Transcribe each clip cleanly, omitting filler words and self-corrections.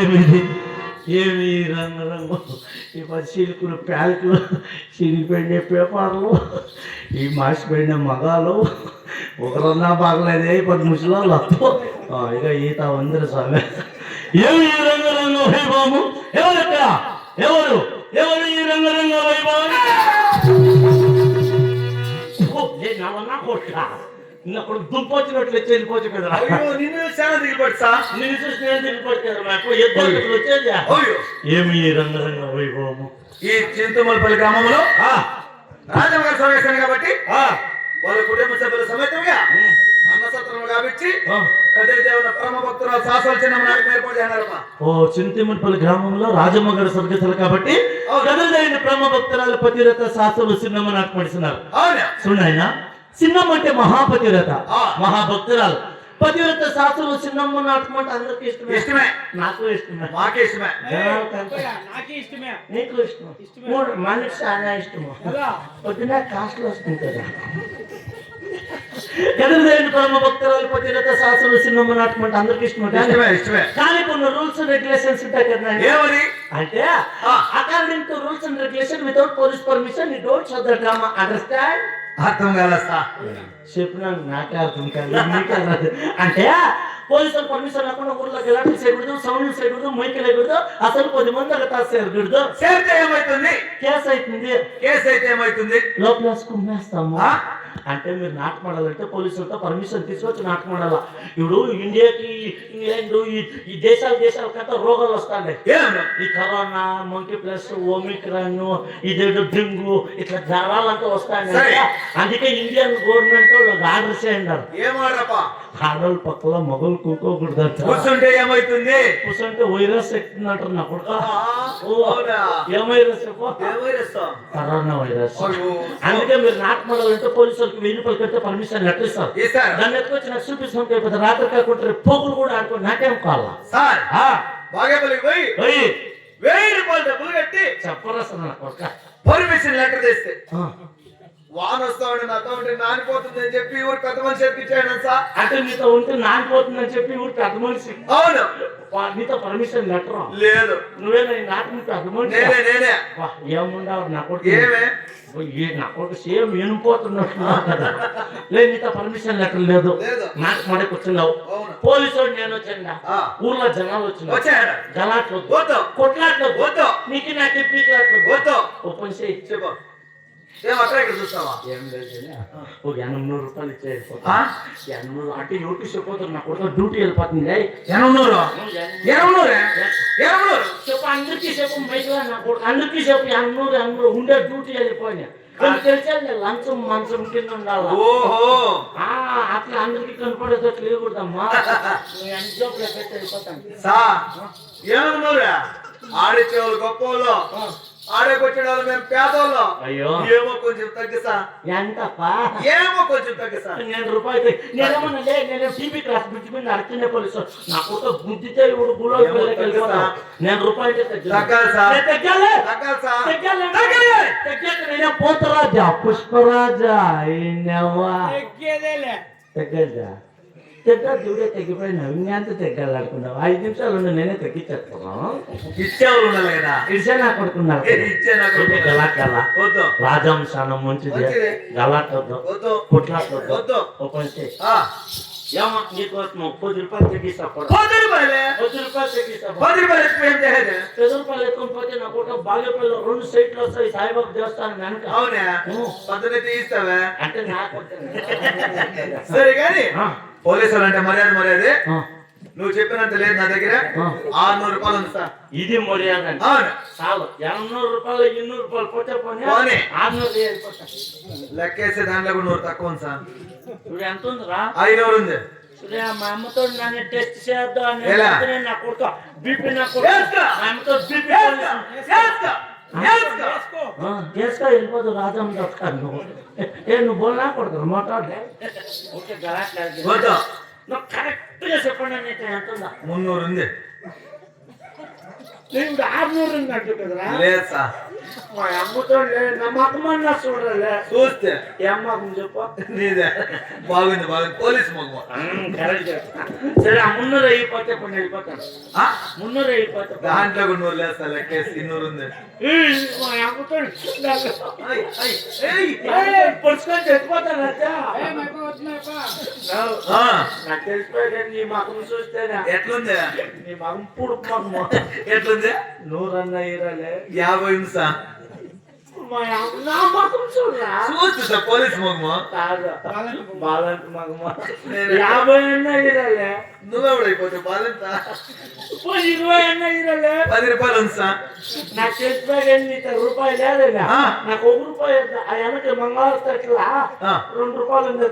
ఏమిది ఏమి రంగు ఈ సిల్కులు ప్యాల్కులు చిరిగిపోయిన పేపర్లు ఈ మాసిపోయిన మగాలు ఒకరన్నా బాగలేదే ఇప్పుడు ముసలాళ్ళు వస్తూ ఇక ఈత వందరు స్వామి ఏమి ఈ రంగు వైభవము ఎవరు ఇక్కడ ఎవరు ఎవరు ఈ రంగు వైభవం నా కొట్ట ఇప్పుడు దుంపొచ్చినట్లు వచ్చి వెళ్ళిపోవచ్చు కదా నిన్ను చాలా దిగిపడుతా నేను చూసి నేను దిగిపోవచ్చు కదా వచ్చేది ఏమి రంగరంగ వైభవము ఈ చింతమలపల్లి గ్రామంలో రాజమ్మ గారు సమావేశాన్ని కాబట్టి వాళ్ళ కుటుంబ సభ్యుల సమేతంగా అన్నసత్రం కాబట్టి కదిరిదేవుల పరమ భక్తురాలు శాశ్వత చిన్న నాటకం ఏర్పాటు చేయాలమ్మా. చింతమలపల్లి గ్రామంలో రాజమ్మ గారు స్వర్గస్థలు కాబట్టి కదిరిదేవుని పరమ భక్తురాలు పతిరత శాస్త్రులు చిన్నమ్మ నాటకం పడిస్తున్నారు. చూడాయన చిన్నమ్మ అంటే మహాపతివ్రత మహాభక్తురాలు పతివ్రత శాస్త్రులు చిన్నమ్మ నాటకం అంటే అందరికి ఇష్టమే ఇష్టమే నాకు ఇష్టమే మాకే ఇష్టమే ఇష్టమే నీకు ఇష్టం మనకి చాలా ఇష్టము పొద్దున కాస్ట్లు వస్తుంది కదా ఎదురుదేని పరమ భక్తురాలు పతివ్రత శాస్త్రులు చిన్నమ్మ నాటకం అంటే అందరికి ఇష్టమే కానీ కొన్ని రూల్స్ అండ్ రెగ్యులేషన్స్ ఉంటాయి కదా అంటే according to rules and regulation without police permission you don't show the drama understand అర్థం కాలస్తా చెప్పినా నాకే అర్థం కాదు అంటే పోలీసులు పర్మిషన్ లేకుండా ఊర్లోకి ఎలాంటి చేయకూడదు సౌండ్ చేయకూడదు మైకి లేకూడదు అసలు 10 మంది అక్కడ చేరకూడదు చేరితే ఏమైతుంది కేసు అవుతుంది కేసు అయితే ఏమైతుంది లోపల కుమ్మేస్తాము అంటే మీరు నాటకమాడాలంటే పోలీసులతో పర్మిషన్ తీసుకొచ్చి నాటకమాడాలా ఇప్పుడు ఇండియాకి ఇంగ్లాండ్ ఈ దేశాల కథ రోగాలు వస్తాయి ఈ కరోనా మంకీ ప్లస్ ఓమిక్రాన్ ఇదేదో డెంగ్యూ ఇట్లా జ్వరాలంతా వస్తాయి అందుకే ఇండియన్ గవర్నమెంట్ ఆర్డర్ చేయండి ఆడవాళ్ళు పక్కలో మొగలు కూకోకూడదు కూర్చుంటే ఏమైతుంది కూర్చుంటే వైరస్ ఎక్కుతుందంటారు నా కొడుకు ఏం వైరస్ కరోనా వైరస్ అందుకే మీరు నాటకమాడాలంటే పోలీసులకి 1000 రూపాయలు కడితే పర్మిషన్ లెటర్ ఇస్తారు దాన్ని ఎత్తుకొచ్చి నాకు చూపిస్తాం అయిపోతుంది రాత్రి కాకుండా పోగులు కూడా ఆడుకో నాకేం కావాలా సార్ బాగేపల్లికి పోయి 1000 రూపాయలు డబ్బులు కట్టి చెప్పరా సార్ నా కొడుక పర్మిషన్ లెటర్ తెస్తే వాన వస్తా ఉంటే నాతో ఉంటే నానిపోతుంది అని చెప్పి ఊరు పెద్ద మనిషి ఎక్కించాడు సార్ అంటే నీతో ఉంటే నానిపోతుంది అని చెప్పి ఊరు పెద్ద మనిషి అవును నీతో పర్మిషన్ లెటర్ లేదు నువ్వే నాకు పెద్ద మనిషి నేనే ఏముండవు నా కొడుకు ఏమే నా కొడుకు సేమ్ ఏనుపోతున్నట్టు కదా లేదు నీతో పర్మిషన్ లెటర్ లేదు నాకు మడే కూర్చున్నావు పోలీసు నేను వచ్చిందా ఊర్లో జనాలు వచ్చిన జలాట్లు కొట్లాట్లు నీకు నాకు పీట్లాట్లు ఓపెన్ చేయి చెప్పు చూస్తావా ఒక 800 రూపాయలు ఇచ్చేది 800 అంటే యూట్యూబ్ చెప్పిపోతారు నా కొడుకు డ్యూటీ వెళ్ళిపోతుంది 800 చెప్పు అందరికీ చెప్పు మైక్లా నా కొడుకు అందరికీ చెప్పు 800 ఉండే డ్యూటీ వెళ్ళిపోయినా తెలిసేది లంచం మంచం కింద ఉండాలి అట్లా అందరికి కనపడేటట్లు లేకూడదమ్మా అన్ని జోకులు పెట్టి వెళ్ళిపోతాను ఏమన్నారా ఆడిచ్చే వాళ్ళు గొప్ప వాళ్ళు ఆడకొచ్చిన వాళ్ళు మేము పేదోళ్ళు అయ్యో ఏమో కొంచెం తగ్గిసా ఎంతప్పా ఏమో కొంచెం తగ్గిసా 100 రూపాయలు నేనేమన్నా నేను టీవీ క్లాస్ బ్రిడ్జ్ మీద అడుగుతున్న పోలీసు నాకు ఒక బుద్ధితే ఇప్పుడు గులో 100 రూపాయలు తగ్గాలి పోతరాజా పుష్పరాజా తగ్గదా దుడే తగ్గిపోయినా ఇంకెంత తగ్గాలనుకున్నావు 5 నిమిషాలు ఉండి నేనే తగ్గించేస్తున్నాను ఇచ్చేవాళ్ళు ఉండాలి కదా ఇచ్చే నా కొడుకున్నారు రాజంశానం మంచిది గలాటొద్దు కొట్లాటొద్దు ఓపెన్ చేయి ఏమో నీకోసం 10 రూపాయలు తగ్గిస్తా 10 రూపాయలు తగ్గిస్తా 10 రూపాయలు ఎత్తుకుపోతే నా కొడుకు బాల్యపల్లి 2 సైట్లు వస్తాయి సాయిబాబు దేవస్థానం వెనక అవునా పద్ధతి తీస్తావా అంటే నాకు సరే కానీ పోలీసులు అంటే మర్యాద నువ్వు చెప్పినంత లేదు నా దగ్గర 600 రూపాయలు ఉంది సార్ ఇది మర్యాద చాలు 200 రూపాయలు 200 రూపాయలు పోతే పోనీ 600 లెక్కేస్తే దాంట్లో కూడా 100 తక్కువ ఉంది సార్ ఇప్పుడు ఎంత ఉందిరా 500 ఉంది మా అమ్మతో నన్ను టెస్ట్ చేద్దాం నా కొడుకు బీపీ నా కొడుకు అమ్మతో బీపీ వెళ్ళిపోదు రాజం దొరకాను నువ్వు బోల్నా కొడుకు మోటార్లే ఓకే కరెక్ట్ గా చెప్పండి ఎంత ఉందా 300 ఉంది ఇప్పుడు 600 ఉన్నట్టు కదరా లేదు సార్. మా అమ్మతో నమ్మకమన్నా చూడలే చూస్తే ఏ అమ్మకం చెప్పు నీదే బాగుంది బాగుంది పోలీస్ మగ. కరెక్ట్ సరే ఆ 300 అయిపోతే ఇప్పుడు వెళ్ళిపోతాను 300 అయిపోతే దాంట్లో కూడా 100 లేదు సార్, లెక్కేసి 200 ఉంది. మా అమ్మతో పొడుచుకొని చచ్చిపోతాను నాకు తెలిసిపోయాడు నీ మగం చూస్తేనే ఎట్లుంది నీ మగం పుడుకు మగం ఎట్లుంది? 100 అన్న ఇరాలే 50 ఉంది సార్. మా అమ్మ నా మగం చూడరా చూస్తే సార్ పోలీస్ మగ. కాదు బాలంట మగమ 50 అన్న ఇరాలే నువ్వెవడైపోతే బాధంత 20 అన్న ఇరాలే 10 రూపాయలు ఉంది సార్. నాకు తెలిసిపోయాడు నీకు రూపాయలు లేదన్నా నాకు 1 రూపాయి ఆ వెనక మంగళవారం తట్లా 2 రూపాయలు ఉంది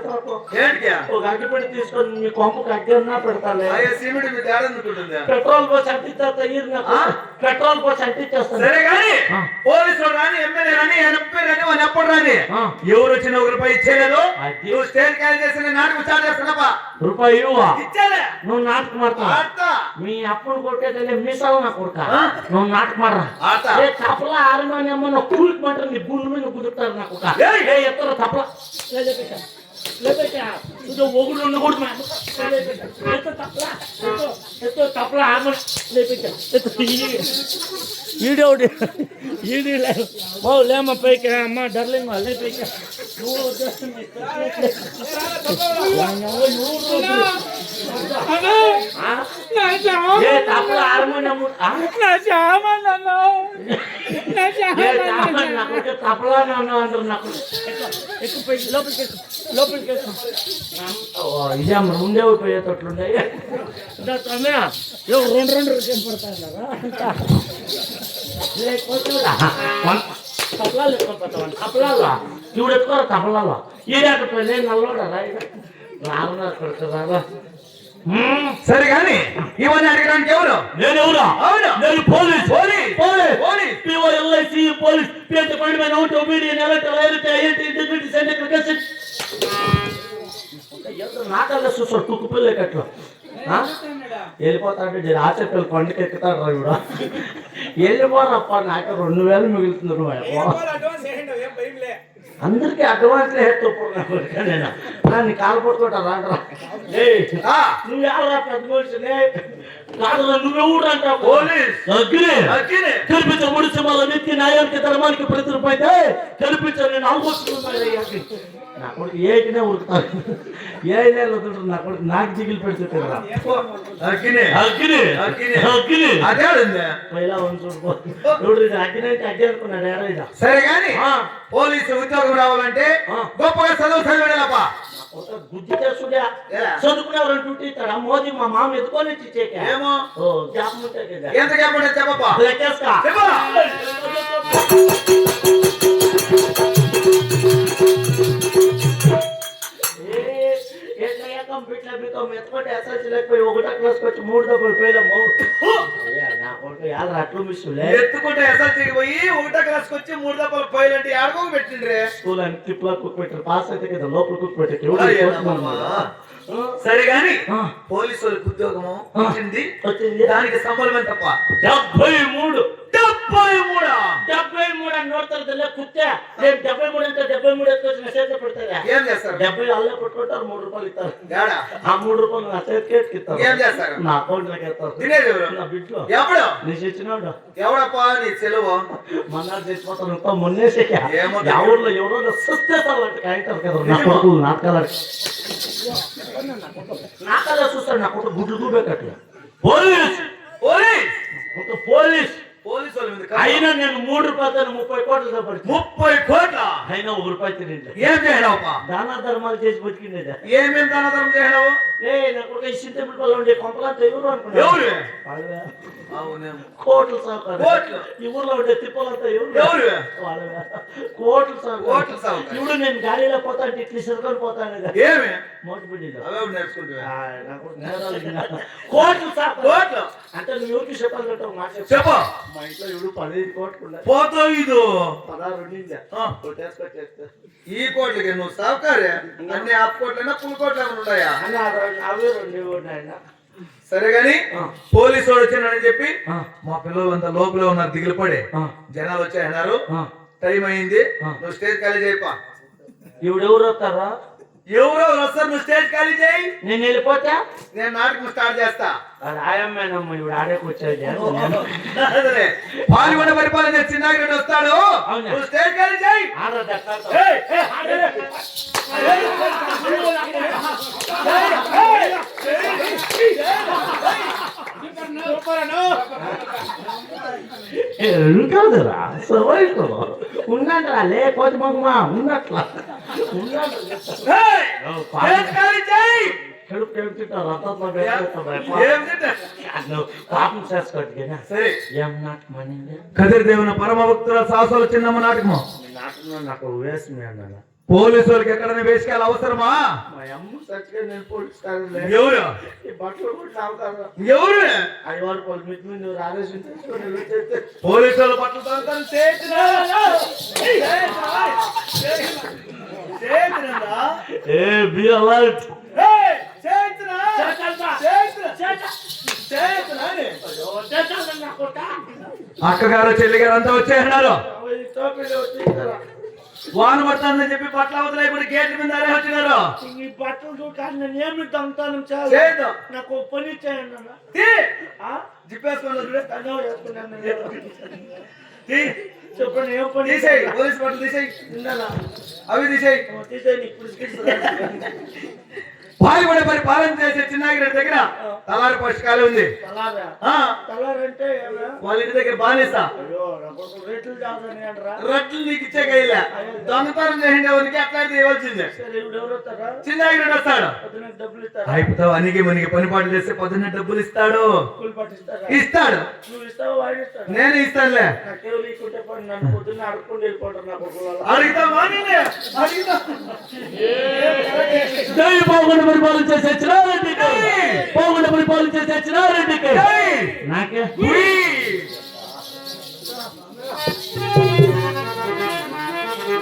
ఏంటి ఒక అగ్గిపెట్టి తీసుకొని మీ కొంపకు అగ్గన్నా పెడతాలే సిమెంట్ మీ తేడా ఎందుకుంటుంది? పెట్రోల్ పోసి అంటిస్తా పెట్రోల్ పోసి అంటించేస్తాను సరే కానీ పోలీసులు రాని, ఎమ్మెల్యే రాని, ఎంపీ రాని, వాళ్ళు ఎప్పుడు రాని ఎవరు వచ్చిన 1 రూపాయి ఇచ్చేలేదు. నువ్వు స్టేట్ క్యారీ చేసిన నాటకం స్టార్ట్ చేస్తున్నావా? రూపాయి ఇవ్వా ఇచ్చేలే నువ్వు నాటకం ఆడతా మీ అప్పును కొట్టేది మీసావు నా కొడుక నువ్వు నాటకం ఆడరా తప్పలా ఆరమనేమో నా కూలికి మంటారు నీ గుండు మీద కుదురుతారు నా కొడుక ఎత్తర తప్పలా ఒగుడు ఉండకూడదు తప్పలా ఆరమ వీడియో లేమ్మా పైకి అమ్మ డర్లింగ్ అదే పైకి తప్పలా హార్మోనియం తప్పలా అంటారు నాకు లోపలికి ఇదే ముందే పోయేటట్లుండే రెండు కనపడతా లేకపోతే తప్పలాలు ఎత్తుకొని తప్పలాలా ఇవిడు ఎత్తుకోరా తప్పలాలా ఈడకపోయి నేను నల్లోడరా రావున్నారు అక్కడికి రారా సరే కానీ ఇవన్నీ అడగడానికి ఎవరు? నేను ఎవరా? నేను police police police POLIC police పేట పడి మీద ఉంటే ఒబీడియన్ electoral identity identity integrity scientific asset నాకల్లా చూసాడు కుక్కు పిల్లకట్లు వెళ్ళిపోతాడు ఆచపల్లి కొండకి ఎక్కుతాడు రా ఇవిడ వెళ్ళిపోరప్ప నాకు 2000 మిగులుతుంది అందరికి అడ్వాన్స్లే నేను నీ కాలు పట్టుకుంటా రాండ్రా నువ్వు ఎవరా పెద్ద మనిషినే కాదు నువ్వెవడు అంటావు పోలీస్ కల్పించ ముడిసిమాల వ్యక్తి న్యాయానికి ధర్మానికి ప్రతిరూపైతే కల్పించ నేను ఆల్మోస్ట్ నా కొడుకు ఏకినే ఉరుకుతాను ఏ నెల వదులుతాడు నా కొడుకు నాకు జిగిలి పెడుతుంటారా అగ్గినే అగ్గి అనుకున్నాడు ఏడా సరే కానీ పోలీసు ఉద్యోగం రావాలంటే గొప్పగా చదివేడప్ప బుద్ధి చేసుడే చదువుకునేవారు డ్యూటీ ఇస్తాడా మోదీ మా మామ ఎత్తుకొని ఏమో జ్ఞాపకం ఉంటాయి కదా ఎంత జ్ఞాపకం చెప్పప్ప లెక్కేస్తా ఎత్తుకుంటే ఎస్ఎల్సీ లేకపోయి 1వ క్లాస్కి వచ్చి 3 దెబ్బలు పోయినాము నా కొడుకు అట్లు మిస్ ఎత్తుకుంటే ఎస్ఎల్సీకి పోయి 1వ క్లాస్కి వచ్చి 3 దెబ్బలు పోయిలంటే ఆడుకో పెట్టిండ్రే స్కూల్ అని ట్రిప్లో కుక్ పెట్టారు పాస్ అయితే కదా లోపల కుక్ పెట్టారు సరే గాని పోలీసు వాళ్ళకి ఉద్యోగము వచ్చింది దానికి సంబలం తప్ప 73 నోడతారు కుత్తే రేపు 73 అంటే 73 ఎత్తుకొచ్చి మెసేజ్ పెడతారా ఏం చేస్తారు? 70 అల్లే పట్టుకుంటారు 3 రూపాయలు ఇస్తారు ఆ 3 రూపాయలు నా చేతికి ఇస్తారు ఏం చేస్తారు? నా అకౌంట్ లోకి ఎత్తారు నా బిడ్డలో ఎప్పుడు నీ చచ్చినాడు ఎవడప్పా నీ సెలవు మన్నాడు చచ్చిపోతాను మొన్నేసే ఊర్లో ఎవరో సస్తేస్తారంటే కాగితారు కదా నా కొడుకులు నాటకాలు చూస్తాడు నా కొడుకు గుడ్లు దూబేకట్లు పోలీస్ పోలీసు అయినా నేను 3 రూపాయలు 30 కోట్లు సంపాదించాను 30 కోట్ల అయినా 1 రూపాయి తినేది ఏం చేయడావా దాన ధర్మాలు చేసి బతికిండేదా ఏమేం దాన ధర్మం చేయడావు నా కొడుకు ఇచ్చిన టెంపుల్ ఉండే కొంపలంతా ఎవరు అనుకున్నా కోట్లు సాగుతారు ఈ ఊర్లో ఉండే తిప్పలంతా ఎవరు కోట్లు సాగు ఇప్పుడు నేను గాలిలో పోతా అంటే ఇట్లా సరుకొని పోతాను ఏమి మోటిబిడ్డీలో నేర్చుకుంటా కోట్లు సాగు అంటే నువ్వు ఎవరికి చెప్పాలి మాట చెప్ప మా ఇంట్లో ఎవరు 15 కోట్లు పోతావు ఇది 16 కొట్టేసుకొచ్చేస్తే ఈ కోట్లకి నువ్వు సావుకారే అన్ని ఆపు కోట్లైనా పుల్ కోట్లు ఏమైనా ఉన్నాయా అవే 2 ఉన్నాయన్న సరే గాని ఆ. పోలీసు వాడు వచ్చినాడని చెప్పి ఆ, మా పిల్లలంతా లోపల ఉన్నారు, దిగులు పడే ఆ, జనాలు వచ్చాయన్నారు. ఆ. టైం అయింది, ఆ. నువ్వు స్టేజ్ ఖాళీ చేయపా. ఈవిడెవరు వస్తారా? ఎవరో వస్తారు, నువ్వు స్టేజ్ ఖాళీ చేయి, నేను వెళ్ళిపోతా. నేను నాటకం స్టార్ట్ చేస్తా. అది ఆయమ్మేనమ్మ, ఈవిడ ఆడేకి వచ్చేది. అదే, పాల్గొండ పరిపాలన చేసి చిన్నారెడ్డి వస్తాడు, అవునా? నువ్వు స్టేజ్ ఖాళీ చేయి. ఆడదు ఎట్లా? ఏయ్, కాదురా సవాయితో ఉన్నట్రా లేకపోతే మగమా ఉన్నట్లా ఏయ్, స్టేజ్ ఖాళీ చేయి. కడుపు తింటారు రథంలో ఏం తింటా? పాపం చేసుకోవట్లేనా? సరే, ఏం నాటకం అనేది? కదిరి దేవుని పరమ భక్తుల సాహసాల చిన్నమ్మ నాటకము. నాటకం నాకు వేసింది అన్న. పోలీసు వాళ్ళకి ఎక్కడైనా వేసుకెళ్ళ అవసరమా? మా అమ్మ సచ్చిగా నేను పోలీసు ఎవరు ఈ బట్టలు కూడా తాగుతారు. ఎవరు అది వాళ్ళు పొలిమిట్ మీద నువ్వు రాలేసి తెచ్చుకోండి. పోలీసు వాళ్ళు బట్టలు తాగుతారు. A be alert. అక్కగారు చెల్లిగారు అంతా వచ్చేస్తున్నారు. వాన పడుతుందని చెప్పి బట్టలు అవతల ఇప్పుడు గేట్ మీద వచ్చినారు. ఈ బట్టలు చూడాలి నేను ఏమి దొంగతనం చేద్దాం. చాలా నాకు ఒక పని చేయండి జిప్పేసుకోండి, చెప్పండి ఏం పని తీసేయి, పోలీసు బట్టలు తీసేయి, నిన్నలా అవి తీసేయి. తీసేయండి ఇప్పుడు పాల్గొనే పరిపాలన చేసే చిన్నాగిరెడ్డి దగ్గర తలారి పుస్తకాలు ఉంది. తలారా ఆ, తలారంటే వాళ్ళ ఇంటి దగ్గర బానిస్తా అయ్యో నాకు రేట్లు జాగ్రత్త అంటారా? రట్లు నీకు ఇచ్చే కయ్యలే, దొంగతనం చేసేవానికి అట్లాంటి ఇవ్వాల్సిందే. సరే ఇప్పుడు ఎవరు వస్తారా? చిన్నాగిరెడ్డి వస్తాడు. పొద్దున డబ్బులు ఇస్తారా? అయిపోతావు, అనికి మనకి పని పాటు చేస్తే పొద్దున్న డబ్బులు ఇస్తాడు. కూలి పట్టిస్తారా? ఇస్తాడు, నువ్వు ఇస్తావా వాడు ఇస్తాడు? నేను ఇస్తానులే. నాకేమో నీకుంటే పని నన్ను పొద్దున్న అడుక్కుంటూ వెళ్ళిపోతారు నాకు ఒకవేళ. అడుగుతావా నేనే? అడుగుతా. జై పోగొండ పరిపాలన చేసే చిన్నారెడ్డికి, పోగొండ పరిపాలన చేసే చిన్నారెడ్డికి జై. నాకే ఉయ్.